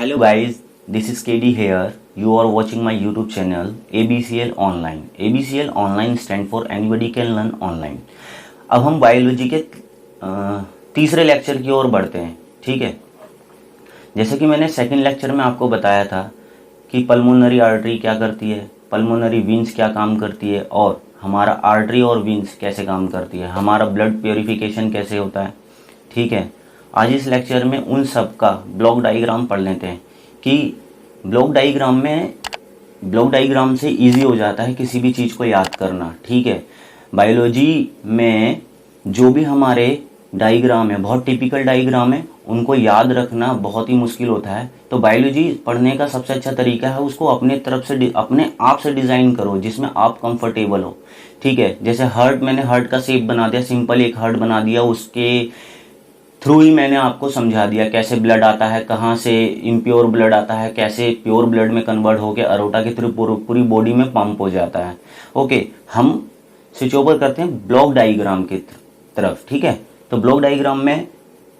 Hello guys, this is KD here. You are watching my YouTube channel ABCL Online. ABCL Online stand for Anybody Can Learn Online. अब हम biology के तीसरे lecture की ओर बढ़ते हैं। ठीक है, जैसे कि मैंने सेकंड लेक्चर में आपको बताया था कि पल्मोनरी आर्टरी क्या करती है, पल्मोनरी वीन्स क्या काम करती है और हमारा आर्टरी और वीन्स कैसे काम करती है, हमारा ब्लड प्योरीफिकेशन कैसे होता है। ठीक है, आज इस लेक्चर में उन सब का ब्लॉक डायग्राम पढ़ लेते हैं कि ब्लॉक डायग्राम से इजी हो जाता है किसी भी चीज़ को याद करना। ठीक है, बायोलॉजी में जो भी हमारे डायग्राम है, बहुत टिपिकल डायग्राम है, उनको याद रखना बहुत ही मुश्किल होता है। तो बायोलॉजी पढ़ने का सबसे अच्छा तरीका है उसको अपने तरफ से अपने आप से डिज़ाइन करो जिसमें आप कंफर्टेबल हो। ठीक है, जैसे हार्ट, मैंने हार्ट का शेप बना दिया, सिंपल एक हार्ट बना दिया, उसके थ्रू ही मैंने आपको समझा दिया कैसे ब्लड आता है, कहाँ से इम्प्योर ब्लड आता है, कैसे प्योर ब्लड में कन्वर्ट होकर अरोटा के थ्रू पूरी बॉडी में पंप हो जाता है। ओके, हम स्विच ओवर करते हैं ब्लॉक डायग्राम की तरफ। ठीक है, तो ब्लॉक डायग्राम में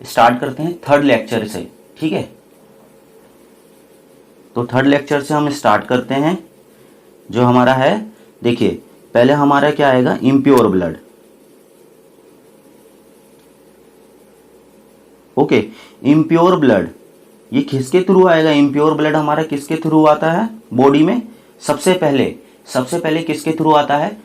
स्टार्ट करते हैं थर्ड लेक्चर से। ठीक है, तो थर्ड लेक्चर से हम स्टार्ट करते हैं। जो हमारा है, देखिए पहले हमारा क्या आएगा, impure blood. Okay, impure blood ये किसके थ्रू आएगा, इम्प्योर ब्लड हमारा किसके थ्रू आता है बॉडी में, सबसे पहले किसके थ्रू आता है,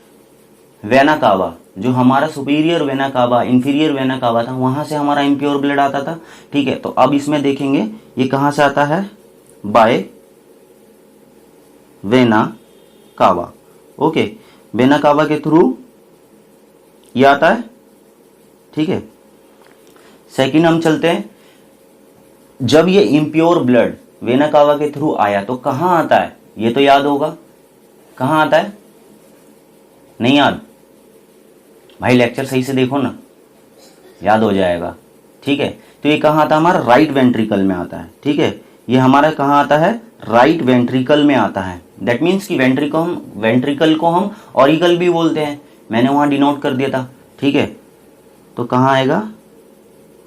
वेना कावा। जो हमारा superior vena cava, inferior vena cava था, वहां से हमारा इम्प्योर ब्लड आता था। ठीक है, तो अब इसमें देखेंगे ये कहां से आता है, by vena cava. Okay, vena cava के थ्रू ये आता है। ठीक है, सेकंड हम चलते हैं, जब ये इम्प्योर ब्लड वेना कावा के थ्रू आया तो कहां आता है, ये तो याद होगा, कहां आता है, नहीं याद भाई, लेक्चर सही से देखो ना, याद हो जाएगा। ठीक है, तो ये कहां आता है, हमारा राइट वेंट्रिकल में आता है। ठीक है, ये हमारा कहां आता है, राइट वेंट्रिकल में आता है। दैट मीन्स कि वेंट्रिकल को हम ऑरिकल भी बोलते हैं, मैंने वहां डिनोट कर दिया था। ठीक है, तो कहां आएगा,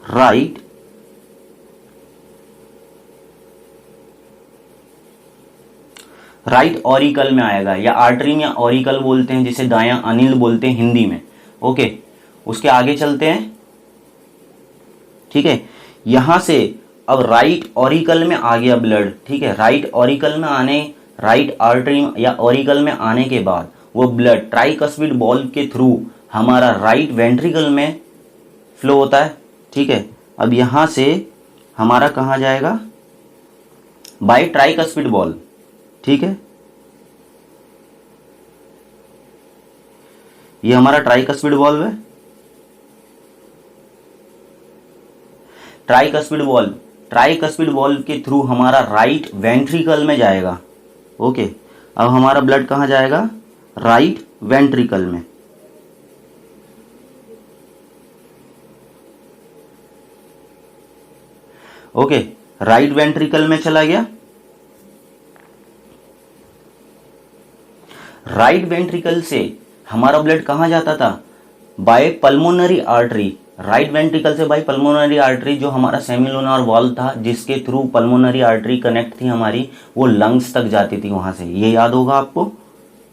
राइट ऑरिकल में आएगा, या आर्टरी या ऑरिकल बोलते हैं, जिसे दायां अनिल बोलते हैं हिंदी में। ओके, उसके आगे चलते हैं। ठीक है, यहां से अब राइट ऑरिकल में आ गया ब्लड। ठीक है, राइट आर्टरी या ऑरिकल में आने के बाद वो ब्लड ट्राइकस्पिड बॉल के थ्रू हमारा राइट वेंट्रिकल में फ्लो होता है। ठीक है, अब यहां से हमारा कहां जाएगा, बाय ट्राइकस्पिड बॉल। ठीक है, ये हमारा ट्राइकस्पिड बॉल है, ट्राइकस्पिड बॉल के थ्रू हमारा राइट वेंट्रिकल में जाएगा। ओके, अब हमारा ब्लड कहां जाएगा, राइट वेंट्रिकल में। ओके, राइट वेंट्रिकल में चला गया। राइट वेंट्रिकल से हमारा ब्लड कहां जाता था, by pulmonary artery. Right ventricle से बाय पल्मोनरी आर्टरी, जो हमारा सेमिलुनार वॉल्व था जिसके थ्रू पल्मोनरी आर्टरी कनेक्ट थी हमारी, वो लंग्स तक जाती थी वहां से, ये याद होगा आपको।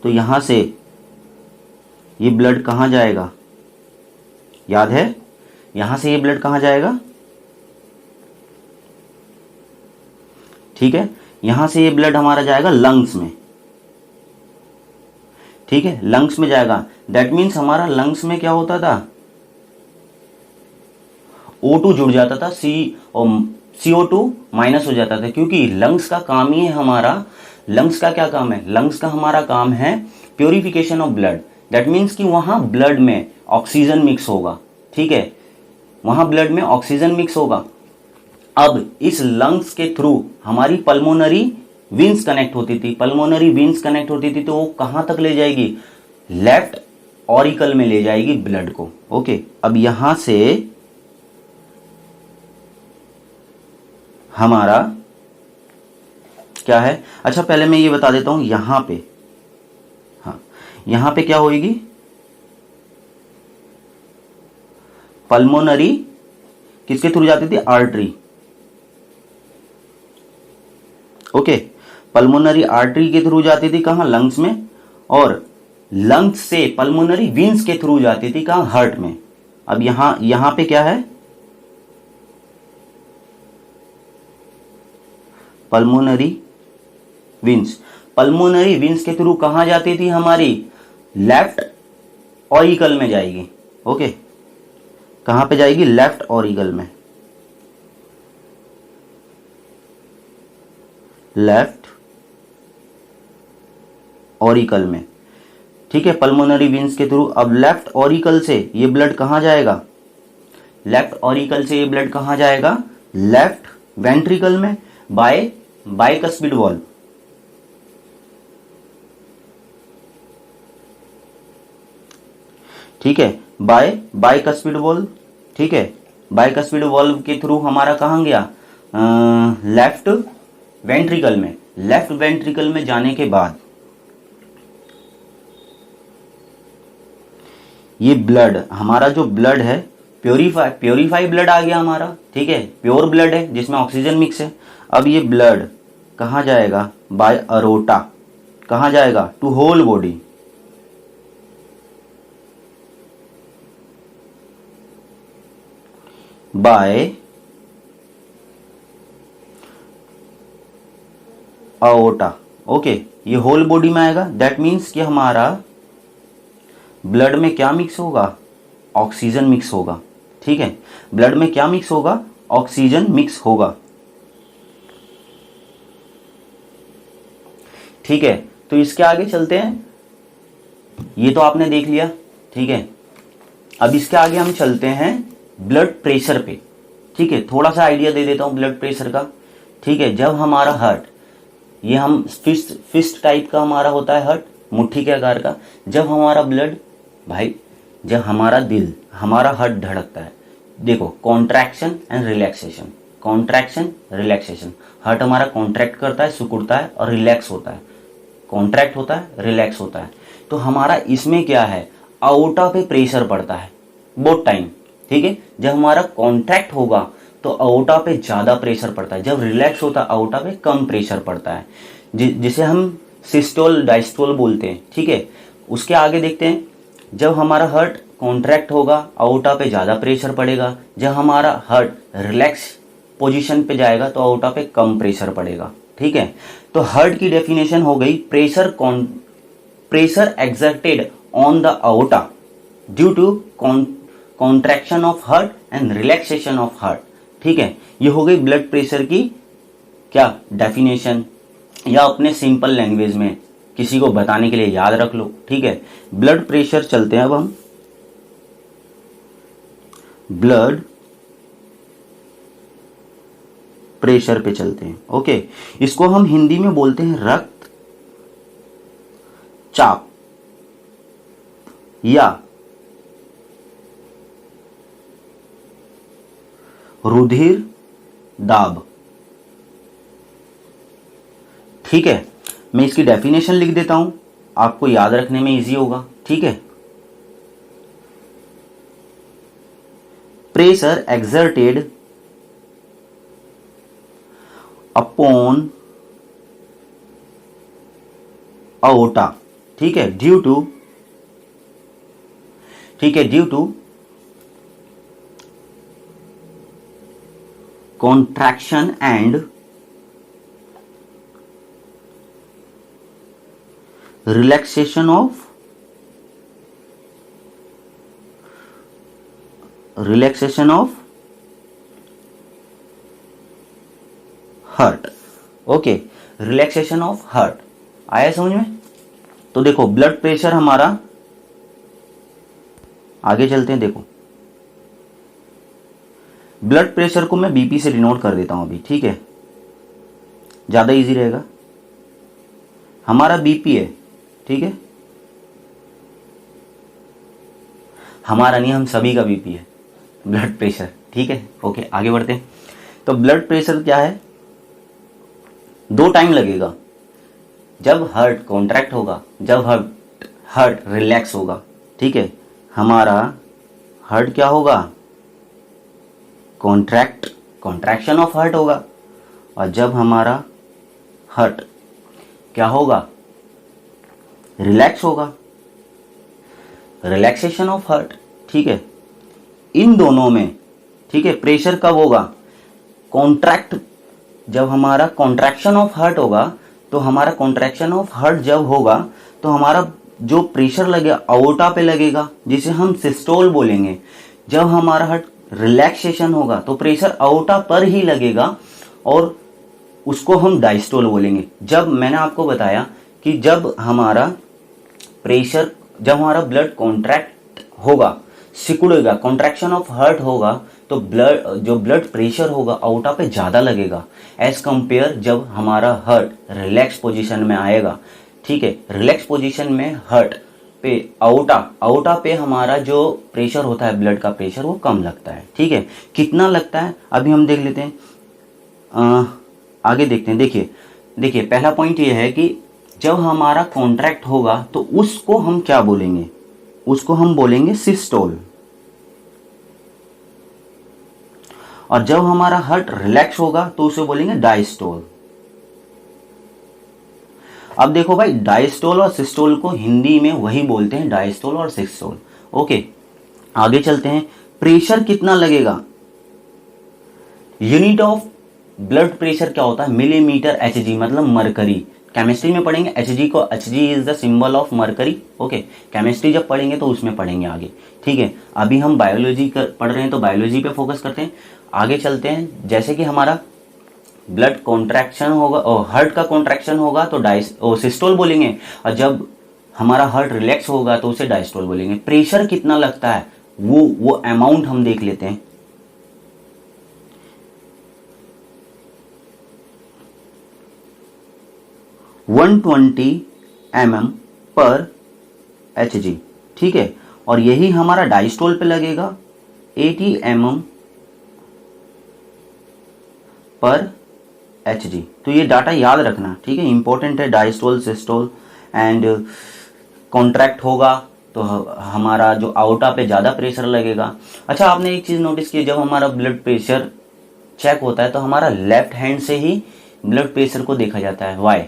तो यहां से ये ब्लड कहां जाएगा, याद है, यहां से ये ब्लड कहां जाएगा। ठीक है, यहां से ये ब्लड हमारा जाएगा लंग्स में। ठीक है, लंग्स में जाएगा। दैट मीन्स हमारा लंग्स में क्या होता था, O2 जुड़ जाता था, CO2 माइनस हो जाता था, क्योंकि लंग्स का काम ही है हमारा, लंग्स का क्या काम है, लंग्स का हमारा काम है purification of blood. That means कि वहां ब्लड में ऑक्सीजन मिक्स होगा। ठीक है, वहां ब्लड में ऑक्सीजन मिक्स होगा। अब इस लंग्स के थ्रू हमारी पल्मोनरी वीन्स कनेक्ट होती थी, तो वो कहां तक ले जाएगी, लेफ्ट ऑरिकल में ले जाएगी ब्लड को। ओके, अब यहां से हमारा क्या है, अच्छा पहले मैं ये बता देता हूं, यहां पे, हाँ यहां पे क्या होगी, पल्मोनरी किसके थ्रू जाती थी, आर्टरी। ओके, पल्मोनरी आर्टरी के थ्रू जाती थी कहाँ, लंग्स में, और लंग्स से पल्मोनरी वेन्स के थ्रू जाती थी कहाँ, हार्ट में। अब यहां पे क्या है, पल्मोनरी वेन्स। पल्मोनरी वेन्स के थ्रू कहां जाती थी हमारी, लेफ्ट ऑरिकल में जाएगी। ओके, कहां पे जाएगी, लेफ्ट ऑरिकल में, लेफ्ट ऑरिकल में। ठीक है, पल्मोनरी वेन्स के थ्रू। अब लेफ्ट ऑरिकल से ये ब्लड कहां जाएगा, लेफ्ट ऑरिकल से ये ब्लड कहां जाएगा, लेफ्ट वेंट्रिकल में, बाय बाइकस्पिड वॉल्व। ठीक है, बाय बाइकस्पिड वॉल्व। ठीक है, बाइकस्पिड वॉल्व के थ्रू हमारा कहां गया, लेफ्ट वेंट्रिकल में। लेफ्ट वेंट्रिकल में जाने के बाद ये ब्लड, हमारा जो ब्लड है प्योरीफाई ब्लड आ गया हमारा। ठीक है, प्योर ब्लड है जिसमें ऑक्सीजन मिक्स है। अब ये ब्लड कहां जाएगा, बाय अरोटा। कहां जाएगा, to whole body. By aorta. Okay, ये होल बॉडी में आएगा। दैट मीन्स कि हमारा ब्लड में क्या मिक्स होगा, ऑक्सीजन मिक्स होगा। ठीक है, ब्लड में क्या मिक्स होगा, ऑक्सीजन मिक्स होगा। ठीक है, तो इसके आगे चलते हैं। ये तो आपने देख लिया। ठीक है, अब इसके आगे हम चलते हैं ब्लड प्रेशर पे। ठीक है, थोड़ा सा आइडिया दे देता हूं ब्लड प्रेशर का। ठीक है, जब हमारा हार्ट, ये हम फिस्ट टाइप का हमारा होता है हार्ट, मुट्ठी के आकार का। जब हमारा ब्लड, भाई जब हमारा दिल, हमारा हार्ट धड़कता है, देखो contraction and relaxation, contraction relaxation. Heart हमारा कॉन्ट्रैक्ट करता है, सिकुड़ता है और रिलैक्स होता है, कॉन्ट्रैक्ट होता है, रिलैक्स होता है। तो हमारा इसमें क्या है, आउटा पे प्रेशर पड़ता है बहुत टाइम। ठीक है, जब हमारा कॉन्ट्रैक्ट होगा तो आउटा पे ज्यादा प्रेशर पड़ता है, जब रिलैक्स होता है आउटा पे कम प्रेशर पड़ता है, जिसे हम सिस्टोल डायस्टोल बोलते हैं। ठीक है, उसके आगे देखते हैं। जब हमारा हार्ट कॉन्ट्रैक्ट होगा आउटा पे ज्यादा प्रेशर पड़ेगा, जब हमारा हार्ट रिलैक्स पोजीशन पे जाएगा तो आउटा पे कम प्रेशर पड़ेगा। ठीक है, तो हार्ट की डेफिनेशन हो गई, pressure exerted on the aorta due to contraction of heart and relaxation of heart. ठीक है, ये हो गई ब्लड प्रेशर की क्या डेफिनेशन, या अपने सिंपल लैंग्वेज में किसी को बताने के लिए याद रख लो। ठीक है, ब्लड प्रेशर चलते हैं। अब हम ब्लड प्रेशर पे चलते हैं। ओके, इसको हम हिंदी में बोलते हैं रक्त चाप या रुधिर दाब। ठीक है, मैं इसकी डेफिनेशन लिख देता हूं, आपको याद रखने में इजी होगा। ठीक है, प्रेशर एक्सर्टेड अपॉन aorta। ठीक है, due to contraction and relaxation of heart. Okay, relaxation of heart आया समझ में। तो देखो ब्लड प्रेशर हमारा, आगे चलते हैं। देखो ब्लड प्रेशर को मैं बीपी से डिनोट कर देता हूं अभी। ठीक है, ज्यादा इजी रहेगा। हमारा बीपी है, ठीक है, हमारा नहीं, हम सभी का बीपी है ब्लड प्रेशर। ठीक है, ओके आगे बढ़ते हैं। तो ब्लड प्रेशर क्या है, दो टाइम लगेगा, जब हार्ट कॉन्ट्रैक्ट होगा, जब हार्ट रिलैक्स होगा। ठीक है, हमारा हार्ट क्या होगा, कॉन्ट्रैक्शन ऑफ हार्ट होगा, और जब हमारा हार्ट क्या होगा, रिलैक्स होगा, रिलैक्सेशन ऑफ हार्ट। ठीक है, इन दोनों में, ठीक है, प्रेशर कब होगा, कॉन्ट्रैक्ट, जब हमारा कॉन्ट्रैक्शन ऑफ हार्ट होगा, तो हमारा कॉन्ट्रैक्शन ऑफ हार्ट जब होगा तो हमारा जो प्रेशर लगेगा अओर्टा पे लगेगा, जिसे हम सिस्टोल बोलेंगे। जब हमारा हार्ट रिलैक्सेशन होगा तो प्रेशर अओर्टा पर ही लगेगा और उसको हम डायस्टोल बोलेंगे। जब मैंने आपको बताया कि जब हमारा प्रेशर, जब हमारा ब्लड कॉन्ट्रैक्ट होगा, सिकुड़ेगा, कॉन्ट्रैक्शन ऑफ हार्ट होगा, तो जो ब्लड प्रेशर होगा अओर्टा पे ज़्यादा लगेगा एज कंपेयर जब हमारा हार्ट रिलैक्स पोजीशन में आएगा। ठीक है, रिलैक्स पोजीशन में हार्ट पे अओर्टा पे हमारा जो प्रेशर होता है, ब्लड का प्रेशर, वो कम लगता है। ठीक है, कितना लगता है अभी हम देख लेते हैं, आगे देखते हैं। देखिए पहला पॉइंट ये है कि जब हमारा कॉन्ट्रैक्ट होगा तो उसको हम क्या बोलेंगे, उसको हम बोलेंगे सिस्टोल, और जब हमारा हार्ट रिलैक्स होगा तो उसे बोलेंगे डायस्टोल। अब देखो भाई, डायस्टोल और सिस्टोल को हिंदी में वही बोलते हैं, डायस्टोल और सिस्टोल। ओके, आगे चलते हैं। प्रेशर कितना लगेगा, यूनिट ऑफ ब्लड प्रेशर क्या होता है, मिलीमीटर एचजी, मतलब मरकरी। केमिस्ट्री में पढ़ेंगे एचजी को, Hg is the symbol of mercury. Okay, chemistry जब पढ़ेंगे तो उसमें पढ़ेंगे आगे। ठीक है, अभी हम बायोलॉजी पढ़ रहे हैं तो बायोलॉजी पे फोकस करते हैं। आगे चलते हैं। जैसे कि हमारा ब्लड कॉन्ट्रैक्शन होगा और हार्ट का कॉन्ट्रैक्शन होगा तो सिस्टोल बोलेंगे, और जब हमारा हार्ट रिलैक्स होगा तो उसे डायस्टोल बोलेंगे। प्रेशर कितना लगता है वो अमाउंट हम देख लेते हैं। (120 mm पर Hg। ठीक है, और यही हमारा डायस्टोल पे लगेगा 80 mm पर Hg। तो ये डाटा याद रखना, ठीक है, इंपॉर्टेंट है। डायस्टोल, सिस्टोल एंड कॉन्ट्रैक्ट होगा तो हमारा जो आउटा पे ज़्यादा प्रेशर लगेगा। अच्छा, आपने एक चीज़ नोटिस की, जब हमारा ब्लड प्रेशर चेक होता है तो हमारा लेफ्ट हैंड से ही ब्लड प्रेशर को देखा जाता है। वाई?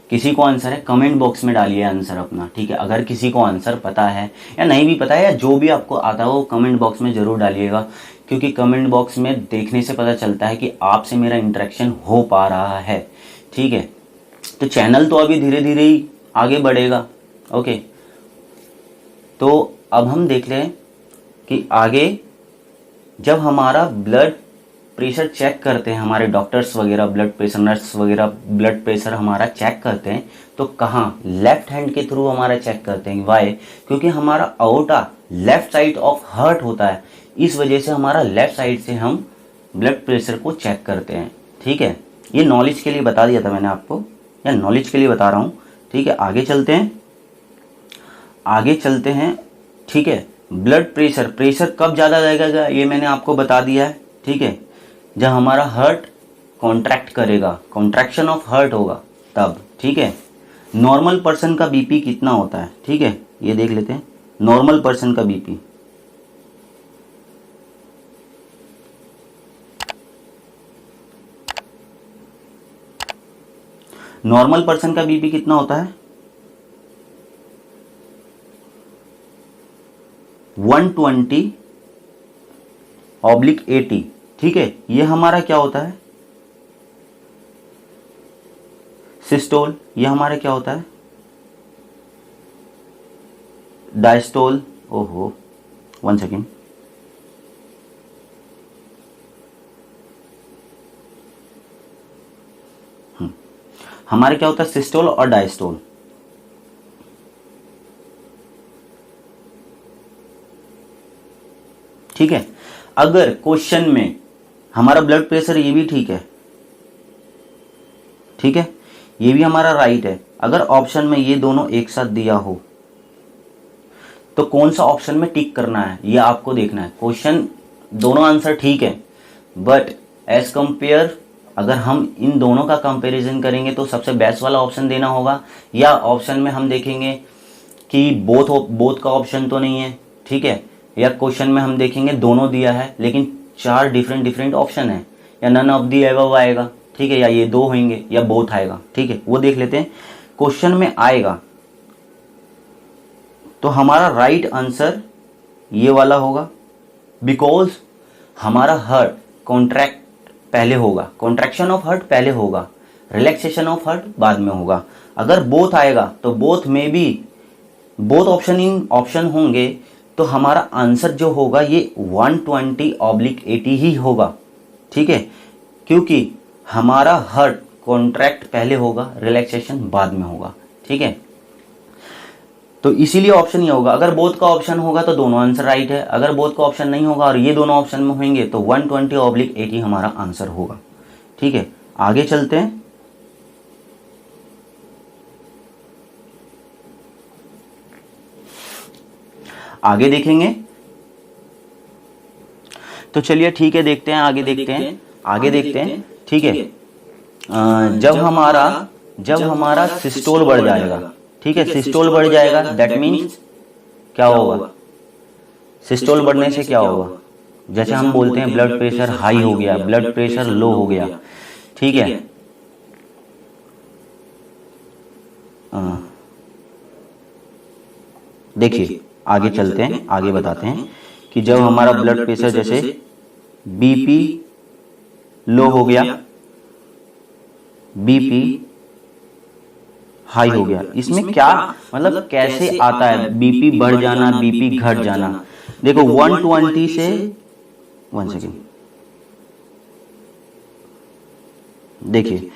किसी को आंसर है, कमेंट बॉक्स में डालिए आंसर अपना। ठीक है, अगर किसी को आंसर पता है या नहीं भी पता है, या जो भी आपको आता है वो कमेंट बॉक्स में ज़रूर डालिएगा, क्योंकि कमेंट बॉक्स में देखने से पता चलता है कि आपसे मेरा इंटरेक्शन हो पा रहा है। ठीक है, तो चैनल तो अभी धीरे धीरे ही आगे बढ़ेगा। ओके, तो अब हम देख लें कि आगे जब हमारा ब्लड प्रेशर चेक करते हैं, हमारे डॉक्टर्स वगैरह, ब्लड प्रेशर नर्स वगैरह ब्लड प्रेशर हमारा चेक करते हैं, तो कहाँ, लेफ्ट हैंड के थ्रू हमारा चेक करते हैं। वाई? क्योंकि हमारा अओर्टा लेफ्ट साइड ऑफ हार्ट होता है, इस वजह से हमारा लेफ्ट साइड से हम ब्लड प्रेशर को चेक करते हैं। ठीक है, ये नॉलेज के लिए बता दिया था मैंने आपको, या नॉलेज के लिए बता रहा हूँ। ठीक है, आगे चलते हैं, आगे चलते हैं। ठीक है, ब्लड प्रेशर कब ज़्यादा लगेगा ये मैंने आपको बता दिया है। ठीक है, जब हमारा हार्ट कॉन्ट्रैक्ट करेगा, कॉन्ट्रैक्शन ऑफ हार्ट होगा तब। ठीक है, नॉर्मल पर्सन का बीपी कितना होता है? ठीक है, ये देख लेते हैं, नॉर्मल पर्सन का बीपी। नॉर्मल पर्सन का बीपी कितना होता है? 120/80। ठीक है, ये हमारा क्या होता है? सिस्टोल। ये हमारा क्या होता है? डायस्टोल। ओहो, 1 सेकेंड, हमारे क्या होता है? सिस्टोल और डायस्टोल। ठीक है, अगर क्वेश्चन में हमारा ब्लड प्रेशर ये भी ठीक है, ठीक है, ये भी हमारा राइट है, अगर ऑप्शन में ये दोनों एक साथ दिया हो तो कौन सा ऑप्शन में टिक करना है ये आपको देखना है। क्वेश्चन दोनों आंसर ठीक है, बट एज कंपेयर अगर हम इन दोनों का कंपैरिजन करेंगे तो सबसे बेस्ट वाला ऑप्शन देना होगा, या ऑप्शन में हम देखेंगे कि बोथ का ऑप्शन तो नहीं है। ठीक है, या क्वेश्चन में हम देखेंगे दोनों दिया है लेकिन 4 डिफरेंट ऑप्शन है, या नन ऑफ दी एबव आएगा। ठीक है, या ये दो होंगे या बोथ आएगा, ठीक है, वो देख लेते हैं। क्वेश्चन में आएगा तो हमारा राइट आंसर ये वाला होगा, बिकॉज हमारा हार्ट कॉन्ट्रैक्ट पहले होगा, कॉन्ट्रैक्शन ऑफ हार्ट पहले होगा, रिलैक्सेशन ऑफ हार्ट बाद में होगा। अगर बोथ आएगा तो बोथ में भी बोथ ऑप्शन होंगे तो हमारा आंसर जो होगा ये 120/80 ही होगा, ठीक है, क्योंकि हमारा हार्ट कॉन्ट्रैक्ट पहले होगा, रिलैक्सेशन बाद में होगा, ठीक है। तो इसीलिए ऑप्शन ये होगा। अगर बोथ का ऑप्शन होगा तो दोनों आंसर राइट है, अगर बोथ का ऑप्शन नहीं होगा और ये दोनों ऑप्शन में होंगे तो 120/80 हमारा आंसर होगा, ठीक है। आगे चलते हैं। आगे देखेंगे तो चलिए ठीक है, देखते हैं, आगे देखते हैं, ठीक है। जब हमारा सिस्टोल बढ़ जाएगा, ठीक है, सिस्टोल बढ़ जाएगा, दैट मीन्स क्या होगा, सिस्टोल बढ़ने से क्या होगा, जैसे हम बोलते हैं ब्लड प्रेशर हाई हो गया, ब्लड प्रेशर लो हो गया, ठीक है। देखिए आगे चलते हैं, आगे बताते हैं कि जब हमारा ब्लड प्रेशर जैसे बीपी लो हो गया, बीपी हाई हो गया, इसमें क्या मतलब कैसे आता है बीपी बढ़ जाना, बीपी घट जाना। देखो 120 से 1 सेकेंड, देखिए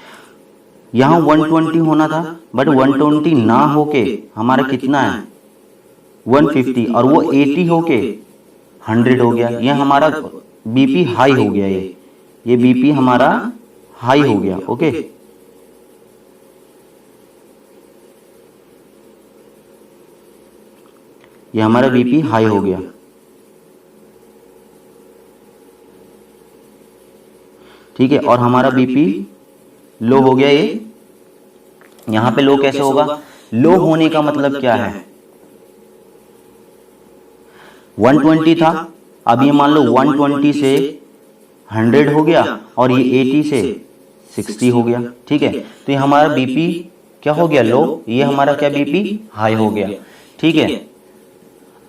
यहां 120 होना था बट 120 ना होके हमारा कितना है 150 और वो 80 होके 100 हो गया। ये हमारा बीपी हाई हो गया, ये बीपी हमारा हाई हो गया, ओके। ये हमारा बीपी हाई हो गया, ठीक है, और हमारा बीपी लो हो गया। ये यहां पे लो कैसे होगा, लो होने का मतलब क्या है, 120 था, अब ये मान लो 120 से 100 हो गया और ये 80 से 60 हो गया, ठीक है। तो ये हमारा बीपी क्या हो गया, लो, ये हमारा क्या बीपी हाई हो गया, ठीक है।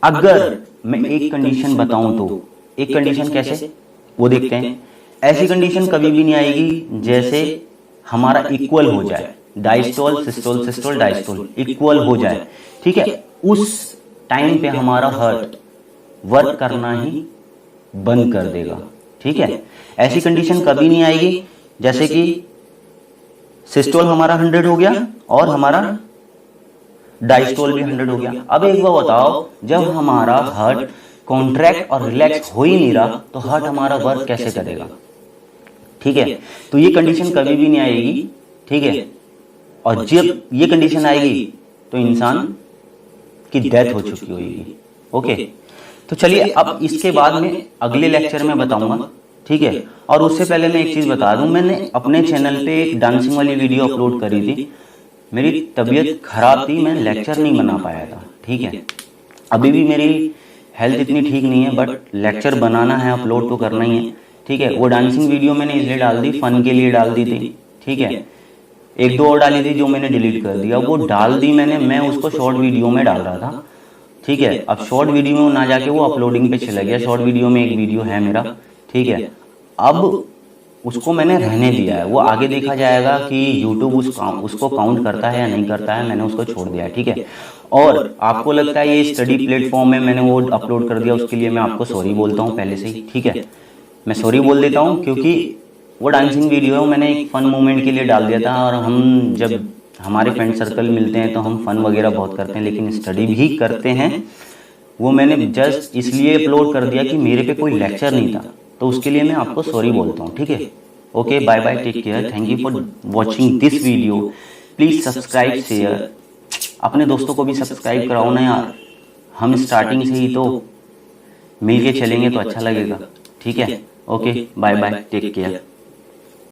अगर मैं एक कंडीशन बताऊं तो एक कंडीशन कैसे, वो देखते हैं। ऐसी कंडीशन कभी भी नहीं आएगी जैसे हमारा इक्वल हो जाए, diastole systole systole diastole equal हो जाए, ठीक है, उस टाइम पे हमारा हार्ट वर्क करना ही बंद कर देगा, ठीक है। ऐसी कंडीशन कभी नहीं आएगी जैसे कि सिस्टोल हमारा 100 हो गया और हमारा डायस्टोल भी 100 हो गया। अब एक बार बताओ, जब हमारा हार्ट कॉन्ट्रैक्ट और रिलैक्स हो ही नहीं रहा तो हार्ट हमारा वर्क कैसे करेगा, ठीक है। तो ये कंडीशन कभी भी नहीं आएगी, ठीक है, और जब ये कंडीशन आएगी तो इंसान की डेथ हो चुकी होगी, ओके। तो चलिए अब इसके बाद में अगले लेक्चर में बताऊंगा, ठीक है। और उससे पहले मैं एक चीज बता दूं, मैंने अपने चैनल पे एक डांसिंग वाली वीडियो अपलोड करी थी। मेरी तबीयत खराब थी, मैं लेक्चर नहीं बना पाया था, ठीक है। अभी भी मेरी हेल्थ इतनी ठीक नहीं है बट लेक्चर बनाना है, अपलोड तो करना ही है, ठीक है। वो डांसिंग वीडियो मैंने इसलिए डाल दी, फन के लिए डाल दी थी, ठीक है। एक दो और डाली थी जो मैंने डिलीट कर दिया, वो डाल दी मैंने, मैं उसको शॉर्ट वीडियो में डाल रहा था, ठीक है। अब शॉर्ट वीडियो में ना जाके वो अपलोडिंग पे चला गया। शॉर्ट वीडियो में एक वीडियो है मेरा, ठीक है, अब उसको मैंने रहने दिया है, वो आगे देखा जाएगा कि यूट्यूब उसको काउंट करता है या नहीं करता है, मैंने उसको छोड़ दिया है, ठीक है। और आपको लगता है ये स्टडी प्लेटफॉर्म में मैंने वो अपलोड कर दिया, उसके लिए मैं आपको सॉरी बोलता हूँ पहले से ही, ठीक है। मैं सॉरी बोल देता हूँ क्योंकि वो डांसिंग वीडियो मैंने एक फन मोमेंट के लिए डाल दिया था, और हम जब हमारे फ्रेंड सर्कल मिलते हैं तो हम फन वगैरह बहुत करते हैं लेकिन स्टडी भी करते हैं। वो मैंने जस्ट इसलिए अपलोड कर दिया कि मेरे पे कोई लेक्चर नहीं था, तो उसके लिए मैं आपको सॉरी बोलता हूँ, ठीक है। Okay, bye bye, take care, thank you for watching this video, please subscribe share, अपने दोस्तों को भी सब्सक्राइब कराओ ना यार, हम स्टार्टिंग से ही तो मिल के चलेंगे तो अच्छा लगेगा, ठीक है। Okay, bye bye, take care.